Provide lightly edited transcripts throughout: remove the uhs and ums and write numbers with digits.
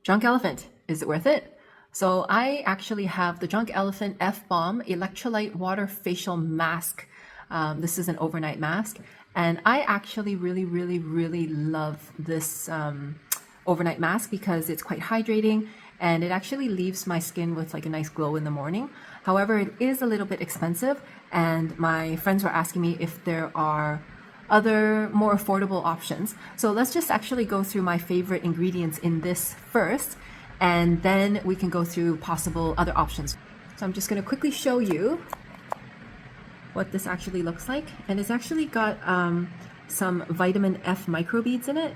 Drunk Elephant, is it worth it? So I actually have the Drunk Elephant F-Balm Electrolyte Water Facial Mask. This is an overnight mask. And I actually really love this overnight mask because it's quite hydrating and it actually leaves my skin with like a nice glow in the morning. However, it is a little bit expensive and my friends were asking me if there are other more affordable options. So let's just actually go through my favorite ingredients in this first, and then we can go through possible other options. So I'm just going to quickly show you what this actually looks like. And it's actually got some vitamin F microbeads in it.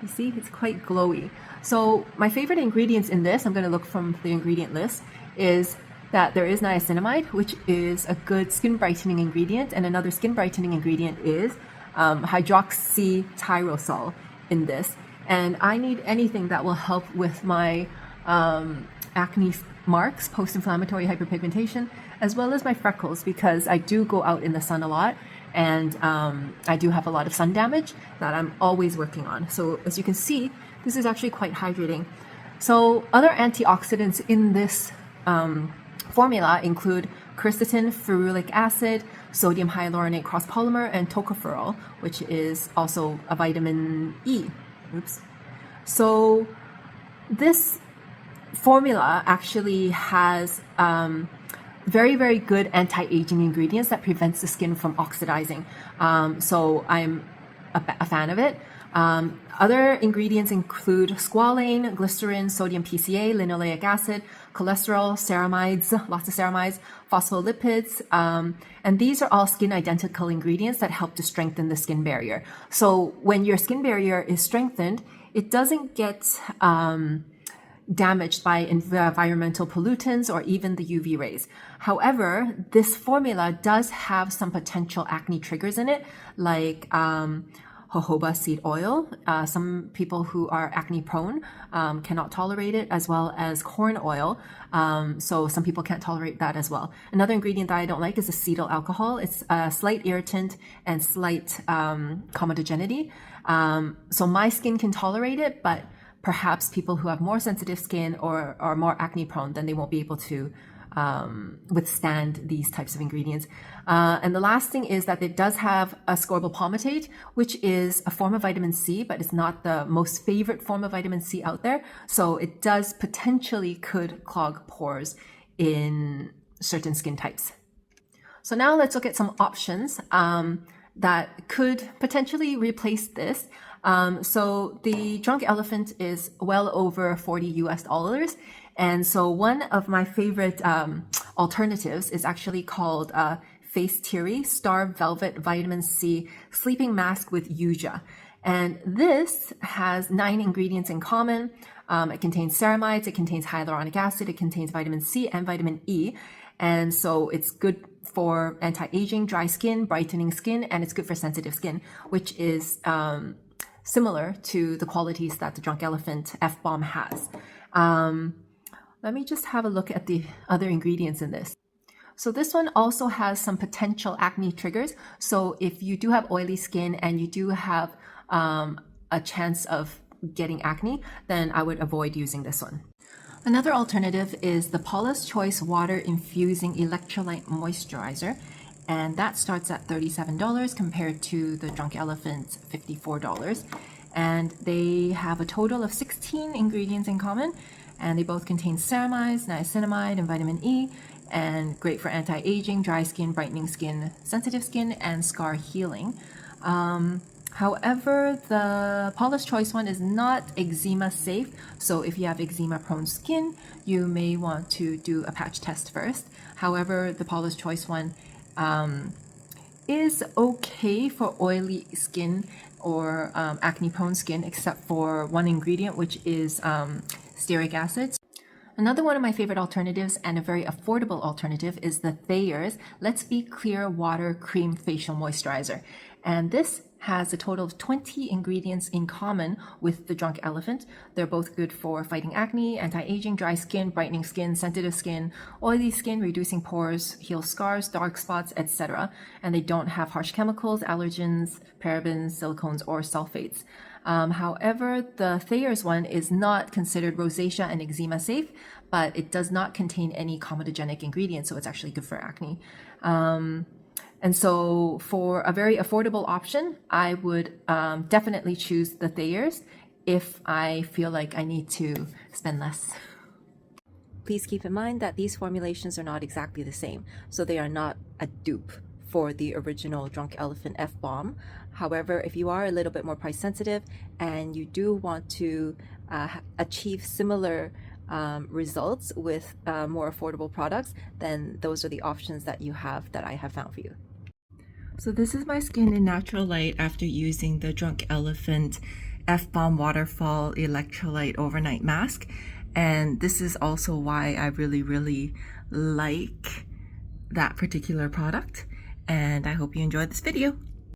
You see, it's quite glowy. So my favorite ingredients in this, I'm going to look from the ingredient list, is that there is niacinamide, which is a good skin brightening ingredient, and another skin brightening ingredient is hydroxytyrosol in this. And I need anything that will help with my acne marks, post-inflammatory hyperpigmentation, as well as my freckles, because I do go out in the sun a lot and I do have a lot of sun damage that I'm always working on. So as you can see, this is actually quite hydrating. So other antioxidants in this formula include quercetin, ferulic acid, sodium hyaluronate cross polymer, and tocopherol, which is also a vitamin E. Oops. So this formula actually has very good anti-aging ingredients that prevents the skin from oxidizing. So I'm a fan of it. Other ingredients include squalane, glycerin, sodium PCA, linoleic acid, cholesterol, ceramides, lots of ceramides, phospholipids, and these are all skin identical ingredients that help to strengthen the skin barrier. So when your skin barrier is strengthened, it doesn't get damaged by environmental pollutants or even the UV rays. However, this formula does have some potential acne triggers in it, like jojoba seed oil. Some people who are acne prone cannot tolerate it, as well as corn oil. So some people can't tolerate that as well. Another ingredient that I don't like is acetyl alcohol. It's a slight irritant and slight comedogenic. So my skin can tolerate it, but perhaps people who have more sensitive skin or are more acne prone, then they won't be able to withstand these types of ingredients. And the last thing is that it does have ascorbyl palmitate, which is a form of vitamin C, but it's not the most favorite form of vitamin C out there. So it does potentially could clog pores in certain skin types. So now let's look at some options that could potentially replace this. So the Drunk Elephant is well over $40 US. And so one of my favorite alternatives is actually called Face Teary Star Velvet Vitamin C Sleeping Mask with Yuja. And this has 9 ingredients in common. It contains ceramides, it contains hyaluronic acid, it contains vitamin C and vitamin E. And so it's good for anti-aging, dry skin, brightening skin, and it's good for sensitive skin, which is similar to the qualities that the Drunk Elephant F-Balm has. Let me just have a look at the other ingredients in this. So this one also has some potential acne triggers. So if you do have oily skin and you do have a chance of getting acne, then I would avoid using this one. Another alternative is the Paula's Choice Water Infusing Electrolyte Moisturizer. And that starts at $37 compared to the Drunk Elephant's $54. And they have a total of 16 ingredients in common. And they both contain ceramides, niacinamide, and vitamin E, and great for anti-aging, dry skin, brightening skin, sensitive skin, and scar healing. However, the Paula's Choice one is not eczema safe. So if you have eczema prone skin, you may want to do a patch test first. However, the Paula's Choice one is okay for oily skin or acne prone skin, except for one ingredient, which is stearic acid. Another one of my favorite alternatives and a very affordable alternative is the Thayer's Let's Be Clear Water Cream Facial Moisturizer. And this has a total of 20 ingredients in common with the Drunk Elephant. They're both good for fighting acne, anti-aging, dry skin, brightening skin, sensitive skin, oily skin, reducing pores, heal scars, dark spots, etc. And they don't have harsh chemicals, allergens, parabens, silicones, or sulfates. However, the Thayer's one is not considered rosacea and eczema safe, but it does not contain any comedogenic ingredients, so it's actually good for acne. And so for a very affordable option, I would definitely choose the Thayer's if I feel like I need to spend less. Please keep in mind that these formulations are not exactly the same, so they are not a dupe for the original Drunk Elephant F-Balm. However, if you are a little bit more price sensitive and you do want to achieve similar results with more affordable products, then those are the options that you have that I have found for you. So this is my skin in natural light after using the Drunk Elephant F-Balm Waterfall Electrolyte Overnight Mask. And this is also why I really like that particular product. And I hope you enjoyed this video.